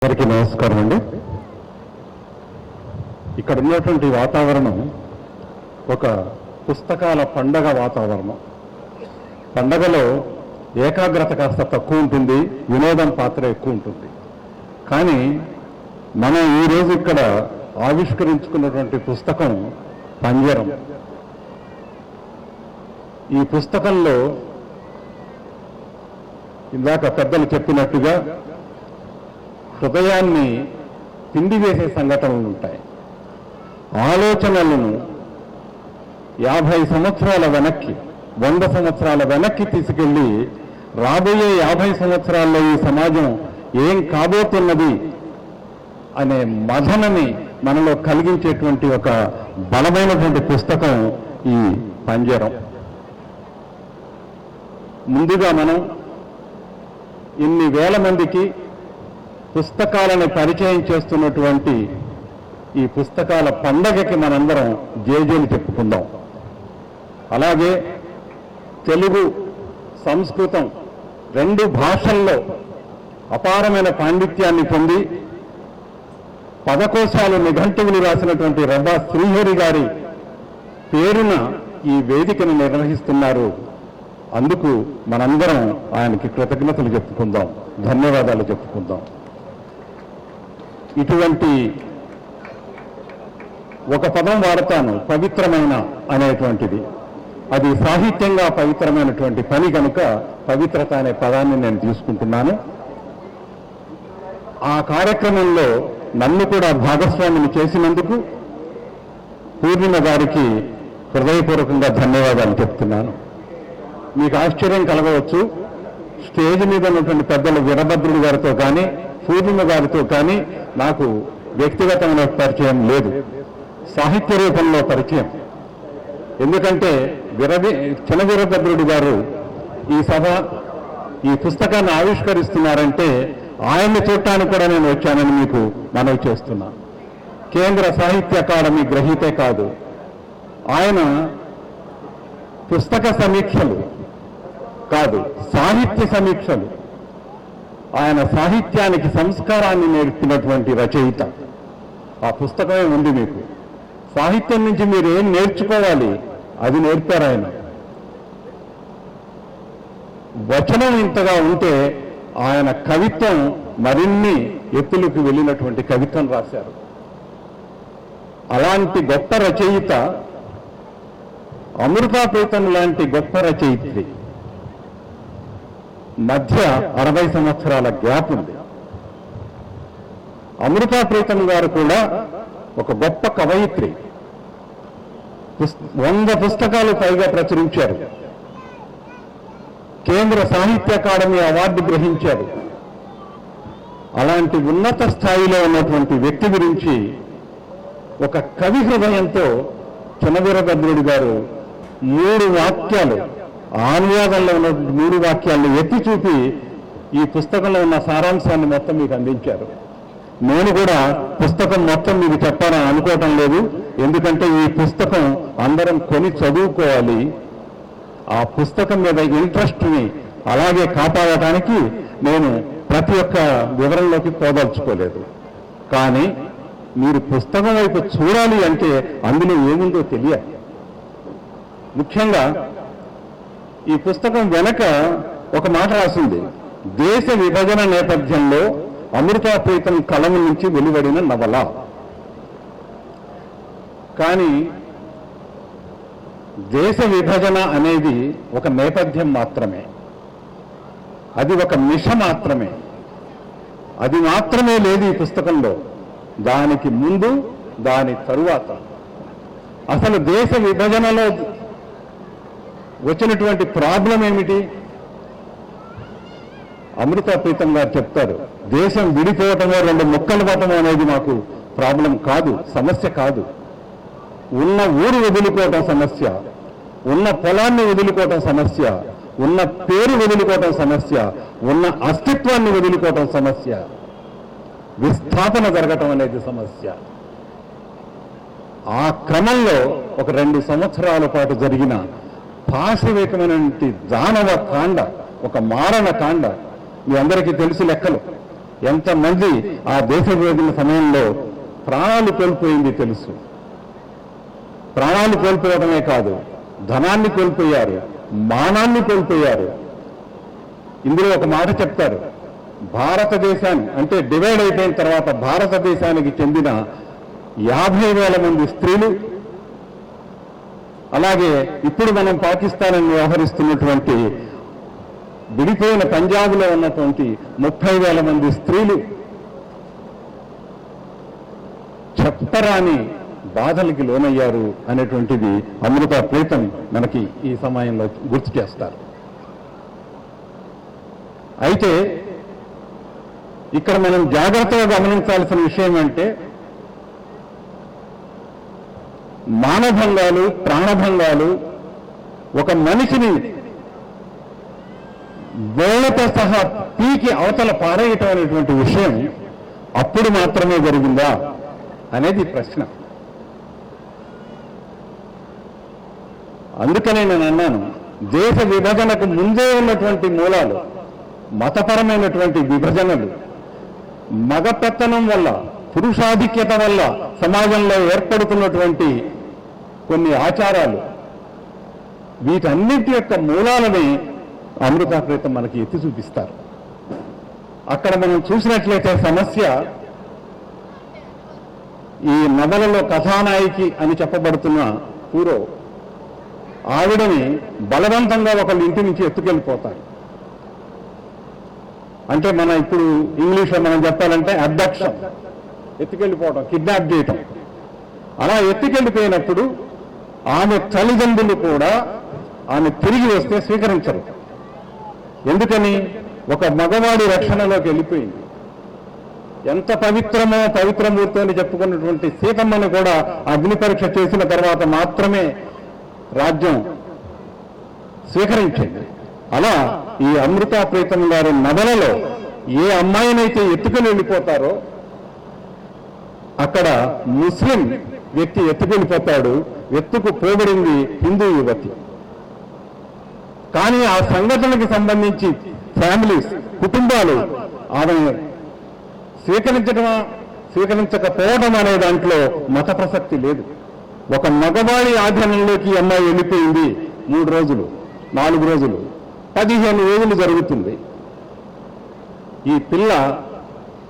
అందరికీ నమస్కారం అండి. ఇక్కడ ఉన్నటువంటి వాతావరణం ఒక పుస్తకాల పండగ వాతావరణం. పండగలో ఏకాగ్రత కాస్త తక్కువ ఉంటుంది, వినోదం పాత్ర ఎక్కువ ఉంటుంది. కానీ మనం ఈరోజు ఇక్కడ ఆవిష్కరించుకున్నటువంటి పుస్తకం పంజరం. ఈ పుస్తకంలో ఇందాక పెద్దలు చెప్పినట్టుగా హృదయాన్ని పిండి వేసే సంఘటనలు ఉంటాయి. ఆలోచనలను 50 సంవత్సరాల వెనక్కి, 100 సంవత్సరాల వెనక్కి తీసుకెళ్ళి రాబోయే 50 సంవత్సరాల్లో ఈ సమాజం ఏం కాబోతున్నది అనే మథనని మనలో కలిగించేటువంటి ఒక బలమైనటువంటి పుస్తకం ఈ పంజరం. ముందుగా మనం ఇన్ని వేల మందికి పుస్తకాలను పరిచయం చేస్తున్నటువంటి ఈ పుస్తకాల పండగకి మనందరం జేజేలు చెప్పుకుందాం. అలాగే తెలుగు, సంస్కృతం 2 భాషల్లో అపారమైన పాండిత్యాన్ని పొంది పదకోశాలు, నిఘంటువులు రాసినటువంటి రబ్బా శ్రీహరి గారి పేరున ఈ వేదికను నిర్వహిస్తున్నారు. అందుకు మనందరం ఆయనకి కృతజ్ఞతలు చెప్పుకుందాం, ధన్యవాదాలు చెప్పుకుందాం. ఇటువంటి ఒక పదం వాడతాను, పవిత్రమైన అనేటువంటిది. అది సాహిత్యంగా పవిత్రమైనటువంటి పని కనుక పవిత్రత అనే పదాన్ని నేను తీసుకుంటున్నాను. ఆ కార్యక్రమంలో నన్ను కూడా భాగస్వామిని చేసినందుకు పూర్ణిమ గారికి హృదయపూర్వకంగా ధన్యవాదాలు చెప్తున్నాను. మీకు ఆశ్చర్యం కలగవచ్చు, స్టేజ్ మీద ఉన్నటువంటి పెద్దలు వీరభద్రుడు గారితో కానీ పూర్ణిమ గారితో కానీ నాకు వ్యక్తిగతమైన పరిచయం లేదు, సాహిత్య రూపంలో పరిచయం. ఎందుకంటే చిన్న వీరభద్రుడు గారు ఈ పుస్తకాన్ని ఆవిష్కరిస్తున్నారంటే ఆయన్ని చూడటానికి కూడా నేను వచ్చానని మీకు మనవి చేస్తున్నా. కేంద్ర సాహిత్య అకాడమీ గ్రహీతే కాదు, ఆయన పుస్తక సమీక్షలు కాదు, సాహిత్య సమీక్షలు, ఆయన సాహిత్యానికి సంస్కారాన్ని నేర్పినటువంటి రచయిత. ఆ పుస్తకమే ఉంది మీకు. సాహిత్యం నుంచి మీరు ఏం నేర్చుకోవాలి అది నేర్పారు ఆయన. వచనం ఇంతగా ఉంటే ఆయన కవిత్వం మరిన్ని ఎత్తులకు వెళ్ళినటువంటి కవిత్వం రాశారు. అలాంటి గొప్ప రచయిత అమృతాప్రీతం లాంటి గొప్ప రచయిత్రి మధ్య 60 సంవత్సరాల గ్యాప్ ఉంది. అమృతాప్రీతం గారు కూడా ఒక గొప్ప కవయిత్రి. 100 పుస్తకాలు పైగా ప్రచురించారు. కేంద్ర సాహిత్య అకాడమీ అవార్డు గ్రహించారు. అలాంటి ఉన్నత స్థాయిలో ఉన్నటువంటి వ్యక్తి గురించి ఒక కవి హృదయంతో చిన్న వీరభద్రుడు గారు 3 వాక్యాలు, అనువాదంలో ఉన్న 3 వాక్యాలను ఎత్తి చూపి ఈ పుస్తకంలో ఉన్న సారాంశాన్ని మొత్తం మీకు అందించారు. నేను కూడా పుస్తకం మొత్తం మీకు చెప్పాలని అనుకోవటం లేదు, ఎందుకంటే ఈ పుస్తకం అందరం కొని చదువుకోవాలి. ఆ పుస్తకం మీద ఇంట్రెస్ట్ని అలాగే కాపాడటానికి నేను ప్రతి ఒక్క వివరంలోకి పోదలుచుకోలేదు. కానీ మీరు పుస్తకం వైపు చూడాలి అంటే అందులో ఏముందో తెలియాలి. ముఖ్యంగా ఈ పుస్తకం వెనక ఒక మాట రాసింది, దేశ విభజన నేపథ్యంలో అమృతాప్రీతం కలం నుంచి వెలువడిన నవల. కానీ దేశ విభజన అనేది ఒక నేపథ్యం మాత్రమే, అది ఒక మిష మాత్రమే, అది మాత్రమే లేదు ఈ పుస్తకంలో. దానికి ముందు, దాని తరువాత అసలు దేశ విభజనలో వచ్చినటువంటి ప్రాబ్లం ఏమిటి? అమృతాప్రీతం గారు చెప్తారు, దేశం విడిపోవటమో 2 ముక్కలు పోవటమో అనేది మాకు ప్రాబ్లం కాదు, సమస్య కాదు. ఉన్న ఊరు వదులుకోవటం సమస్య, ఉన్న పొలాన్ని వదులుకోవటం సమస్య, ఉన్న పేరు వదులుకోవటం సమస్య, ఉన్న అస్తిత్వాన్ని వదులుకోవటం సమస్య, విస్థాపన జరగటం అనేది సమస్య. ఆ క్రమంలో ఒక 2 సంవత్సరాల పాటు జరిగిన పాశవికమైనటువంటి దానవ కాండ, ఒక మారణ కాండ. మీ అందరికీ తెలుసు లెక్కలు. ఎంతమంది ఆ దేశ విభజన సమయంలో ప్రాణాలు కోల్పోయింది తెలుసు. ప్రాణాలు కోల్పోవడమే కాదు, ధనాన్ని కోల్పోయారు, మానాన్ని కోల్పోయారు. ఇందులో ఒక మాట చెప్తారు, భారతదేశాన్ని అంటే డివైడ్ అయిపోయిన తర్వాత భారతదేశానికి చెందిన 50,000 మంది స్త్రీలు, అలాగే ఇప్పుడు మనం పాకిస్తాన్ వ్యవహరిస్తున్నటువంటి విడిపోయిన పంజాబ్లో ఉన్నటువంటి 30,000 మంది స్త్రీలు చెప్పరాని బాధలకి లోనయ్యారు అనేటువంటిది అమృత ప్రీతం మనకి ఈ సమయంలో గుర్తు చేస్తారు. అయితే ఇక్కడ మనం జాగ్రత్తగా గమనించాల్సిన విషయం అంటే మానభంగాలు, ప్రాణభంగాలు ఒక మనిషిని వేళ్లతో సహా పీకి అవతల పారేయటం అనేటువంటి విషయం అప్పుడు మాత్రమే జరిగిందా అనేది ప్రశ్న. అందుకనే నేను అన్నాను, దేశ విభజనకు ముందే ఉన్నటువంటి మూలాలు మతపరమైనటువంటి విభజనలు, మగ పెత్తనం వల్ల, పురుషాధిక్యత వల్ల సమాజంలో ఏర్పడుతున్నటువంటి కొన్ని ఆచారాలు, వీటన్నింటి యొక్క మూలాలని అమృత ప్రీతం మనకి ఎత్తి చూపిస్తారు. అక్కడ మనం చూసినట్లయితే సమస్య ఈ నవలలో కథానాయికి అని చెప్పబడుతున్న పూరో ఆవిడని బలవంతంగా ఒకళ్ళ ఇంటి నుంచి ఎత్తుకెళ్ళిపోతారు. అంటే మన ఇప్పుడు ఇంగ్లీష్లో మనం చెప్పాలంటే అబ్డక్షన్, ఎత్తుకెళ్ళిపోవడం, కిడ్నాప్ చేయటం. అలా ఎత్తుకెళ్ళిపోయినప్పుడు ఆమె తల్లిదండ్రులు కూడా ఆమె తిరిగి వస్తే స్వీకరించరు. ఎందుకని? ఒక మగవాడి రక్షణలోకి వెళ్ళిపోయింది. ఎంత పవిత్రమో పవిత్రమూర్తి అని చెప్పుకున్నటువంటి సీతమ్మను కూడా అగ్ని పరీక్ష చేసిన తర్వాత మాత్రమే రాజ్యం స్వీకరించింది. అలా ఈ అమృత ప్రీతం గారి నవలలో ఏ అమ్మాయినైతే ఎత్తుకుని వెళ్ళిపోతారో అక్కడ ముస్లిం వ్యక్తి ఎత్తుకెళ్ళిపోతాడు, ఎత్తుకు పోబడింది హిందూ యువతి. కానీ ఆ సంఘటనకి సంబంధించి ఫ్యామిలీస్, కుటుంబాలు ఆమెను స్వీకరించడమా స్వీకరించకపోవడం అనే దాంట్లో మత ప్రసక్తి లేదు. ఒక మగవాడి ఆధీనంలోకి అమ్మాయి వెళ్ళిపోయింది, 3 రోజులు, 4 రోజులు, 15 రోజులు జరుగుతుంది. ఈ పిల్ల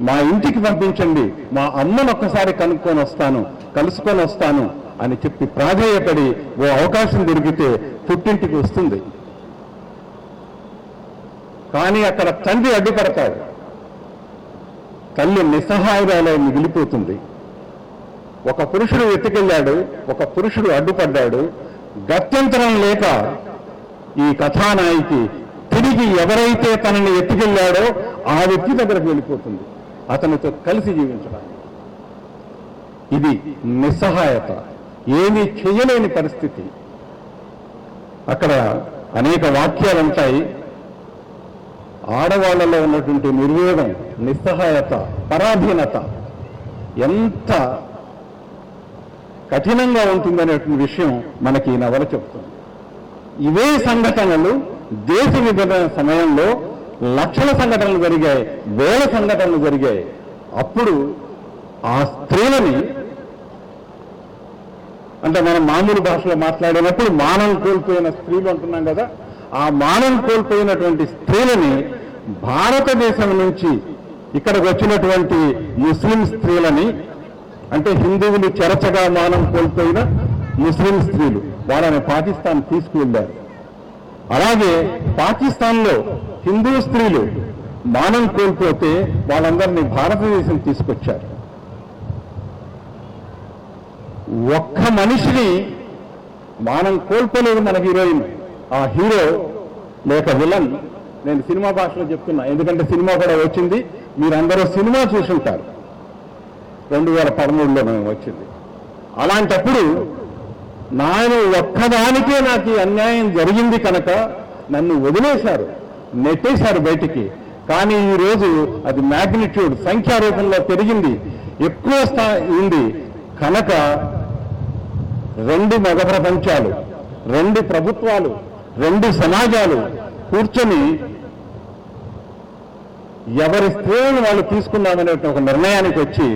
మా ఇంటికి పంపించండి, మా అమ్మను ఒక్కసారి కలుసుకొని వస్తాను అని చెప్పి ప్రాధేయపడి ఓ అవకాశం దొరికితే పుట్టింటికి వస్తుంది. కానీ అక్కడ తండ్రి అడ్డుపడతాడు, తల్లి నిస్సహాయురాలై మిగిలిపోతుంది. ఒక పురుషుడు ఎత్తుకెళ్ళాడు, ఒక పురుషుడు అడ్డుపడ్డాడు. గత్యంతరం లేక ఈ కథానాయికి తిరిగి ఎవరైతే తనని ఎత్తుకెళ్ళాడో ఆ వ్యక్తి దగ్గరకు వెళ్ళిపోతుంది, అతనితో కలిసి జీవించడానికి. ఇది నిస్సహాయత, ఏమీ చేయలేని పరిస్థితి. అక్కడ అనేక వాక్యాలు ఉంటాయి. ఆడవాళ్లలో ఉన్నటువంటి నిర్వేదం, నిస్సహాయత, పరాధీనత ఎంత కఠినంగా ఉంటుందనేటువంటి విషయం మనకి ఈ నవల చెప్తుంది. ఇవే సంఘటనలు దేశ విభజన సమయంలో లక్షల సంఘటనలు జరిగాయి, వేల సంఘటనలు జరిగాయి. అప్పుడు ఆ స్త్రీలని, అంటే మనం మామూలు భాషలో మాట్లాడినప్పుడు మానం కోల్పోయిన స్త్రీలు అంటున్నాం కదా, ఆ మానం కోల్పోయినటువంటి స్త్రీలని భారతదేశం నుంచి ఇక్కడికి వచ్చినటువంటి ముస్లిం స్త్రీలని, అంటే హిందువులు చెరచగా మానం కోల్పోయిన ముస్లిం స్త్రీలు, వాళ్ళని పాకిస్తాన్ తీసుకువెళ్ళారు. అలాగే పాకిస్తాన్లో హిందూ స్త్రీలు మానం కోల్పోతే వాళ్ళందరినీ భారతదేశం తీసుకొచ్చారు. ఒక్క మనిషిని మానం కోల్పోలేదు మన హీరోయిన్. ఆ హీరో లేక విలన్, నేను సినిమా భాషలో చెప్తున్నా ఎందుకంటే సినిమా కూడా వచ్చింది, మీరందరూ సినిమా చూసుంటారు, 2013లో వచ్చింది. అలాంటప్పుడు నేను ఒక్కదానికే నాకు ఈ అన్యాయం జరిగింది కనుక నన్ను వదిలేశారు, నెట్టేశారు బయటికి. కానీ ఈరోజు అది మ్యాగ్నిట్యూడ్, సంఖ్యారూపంలో పెరిగింది, ఎక్కువ ఉంది కనుక 2 మగ ప్రపంచాలు, 2 ప్రభుత్వాలు, 2 సమాజాలు కూర్చొని ఎవరి స్త్రీలను వాళ్ళు తీసుకుందామనే ఒక నిర్ణయానికి వచ్చి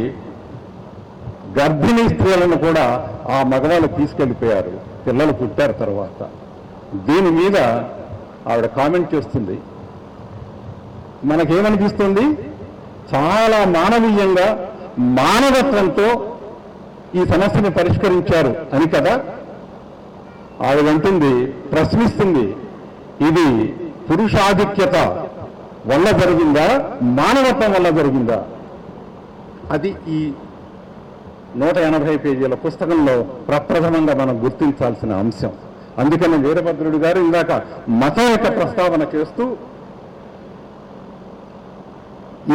గర్భిణీ స్త్రీలను కూడా ఆ మగవాళ్ళు తీసుకెళ్ళిపోయారు పిల్లలు పుట్టారు తర్వాత. దీని మీద ఆవిడ కామెంట్ చేస్తుంది. మనకేమనిపిస్తుంది? చాలా మానవీయంగా మానవత్వంతో ఈ సమస్యను పరిష్కరించారు అని కదా. ఆవిడ అంటుంది, ప్రశ్నిస్తుంది, ఇది పురుషాధిక్యత వల్ల జరిగిందా, మానవత్వం వల్ల జరిగిందా? అది ఈ 180 పేజీల పుస్తకంలో ప్రప్రథమంగా మనం గుర్తించాల్సిన అంశం. అందుకని వీరభద్రుడు గారు ఇందాక మతం యొక్క ప్రస్తావన చేస్తూ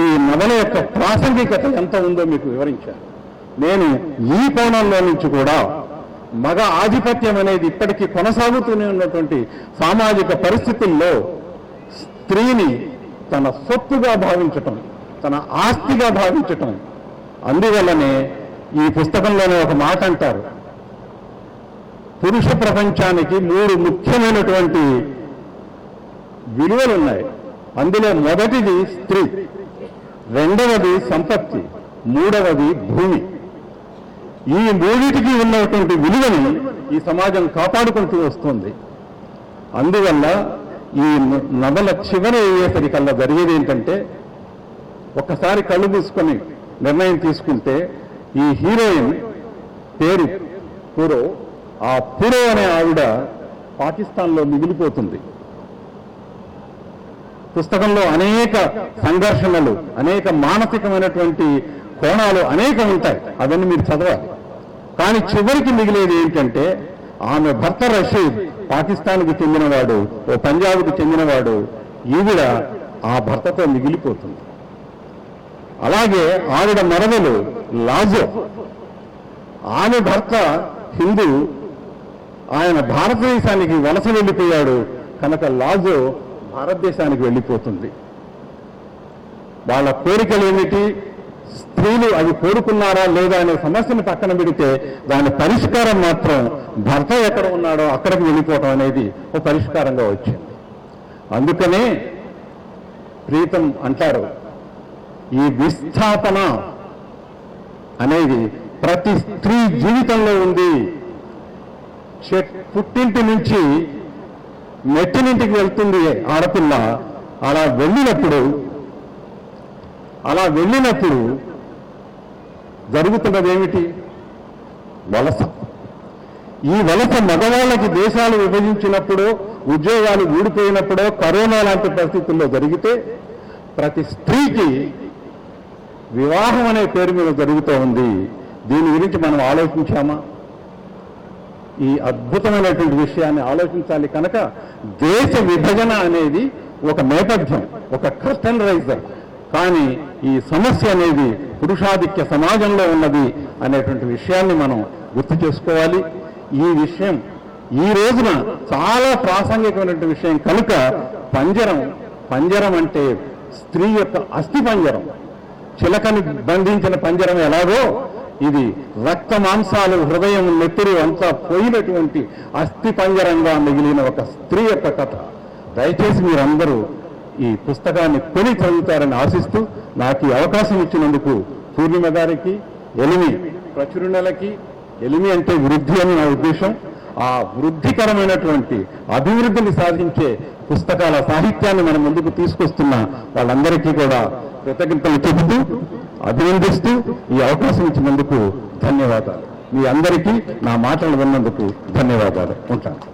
ఈ నవల యొక్క ప్రాసంగికత ఎంత ఉందో మీకు వివరించాను. నేను ఈ కోణంలో నుంచి కూడా మగ ఆధిపత్యం అనేది ఇప్పటికీ కొనసాగుతూనే ఉన్నటువంటి సామాజిక పరిస్థితుల్లో స్త్రీని తన సొత్తుగా భావించటం, తన ఆస్తిగా భావించటం, అందువల్లనే ఈ పుస్తకంలోనే ఒక మాట అంటారు, పురుష ప్రపంచానికి 3 ముఖ్యమైనటువంటి విలువలు ఉన్నాయి. అందులో మొదటిది స్త్రీ, రెండవది సంపత్తి, మూడవది భూమి. ఈ మూడిటికి ఉన్నటువంటి విలువని ఈ సమాజం కాపాడుకుంటూ వస్తుంది. అందువల్ల ఈ నవల చివరి అయ్యేసరికల్లా జరిగేది ఏంటంటే, ఒక్కసారి కళ్ళు మూసుకొని నిర్ణయం తీసుకుంటే ఈ హీరోయిన్ పేరు పురో, ఆ పురో అనే ఆవిడ పాకిస్తాన్లో మిగిలిపోతుంది. పుస్తకంలో అనేక సంఘర్షణలు, అనేక మానసికమైనటువంటి కోణాలు అనేకం ఉంటాయి, అవన్నీ మీరు చదవాలి. కానీ చివరికి మిగిలేది ఏంటంటే, ఆమె భర్త రషీద్ పాకిస్తాన్కి చెందినవాడు, ఓ పంజాబ్కి చెందినవాడు, ఈవిడ ఆ భర్తతో మిగిలిపోతుంది. అలాగే ఆవిడ మరదలు లాజో, ఆమె భర్త హిందూ, ఆయన భారతదేశానికి వలస వెళ్ళిపోయాడు కనుక లాజో భారతదేశానికి వెళ్ళిపోతుంది. వాళ్ళ కోరికలు ఏమిటి, స్త్రీలు అవి కోరుకున్నారా లేదా అనే సమస్యను పక్కన పెడితే దాని పరిష్కారం మాత్రం భర్త ఎక్కడ ఉన్నాడో అక్కడికి వెళ్ళిపోవటం అనేది ఒక పరిష్కారంగా వచ్చింది. అందుకనే ప్రీతం అంటారు, ఈ విస్థాపన అనేది ప్రతి స్త్రీ జీవితంలో ఉంది. పుట్టింటి నుంచి మెట్టినింటికి వెళ్తుంది ఆడపిల్ల. అలా వెళ్ళినప్పుడు జరుగుతున్నది ఏమిటి? వలస. ఈ వలస మగవాళ్ళకి దేశాలు విభజించినప్పుడు, ఉద్యోగాలు ఊడిపోయినప్పుడో, కరోనా లాంటి పరిస్థితుల్లో జరిగితే ప్రతి స్త్రీకి వివాహం అనే పేరు మీద జరుగుతూ ఉంది. దీని గురించి మనం ఆలోచించామా? ఈ అద్భుతమైనటువంటి విషయాన్ని ఆలోచించాలి. కనుక దేశ విభజన అనేది ఒక నేపథ్యం, ఒక కర్టన్ రైజర్. కానీ ఈ సమస్య అనేది పురుషాధిక్య సమాజంలో ఉన్నది అనేటువంటి విషయాన్ని మనం గుర్తు చేసుకోవాలి. ఈ విషయం ఈ రోజున చాలా ప్రాసంగికమైనటువంటి విషయం కనుక పంజరం అంటే స్త్రీ యొక్క అస్థి పంజరం. చిలకని బంధించిన పంజరం ఎలాగో ఇది రక్త మాంసాలు, హృదయం, నెత్తురు అంతా పోయినటువంటి అస్థి పంజరంగా మిగిలిన ఒక స్త్రీ యొక్క కథ. దయచేసి మీరందరూ ఈ పుస్తకాన్ని కొని చదువుతారని ఆశిస్తూ నాకు ఈ అవకాశం ఇచ్చినందుకు పూర్ణిమ గారికి, ఎలిమి ప్రచురణలకి, ఎలిమి అంటే వృద్ధి అని నా ఉద్దేశం, ఆ వృద్ధికరమైనటువంటి అభివృద్ధిని సాధించే పుస్తకాల సాహిత్యాన్ని మన ముందుకు తీసుకొస్తున్న వాళ్ళందరికీ కూడా కృతజ్ఞతలు చెబుతూ అభినందిస్తూ ఈ అవకాశం ఇచ్చినందుకు ధన్యవాదాలు. మీ అందరికీ నా మాటలు విన్నందుకు ధన్యవాదాలు. ఉంటాను.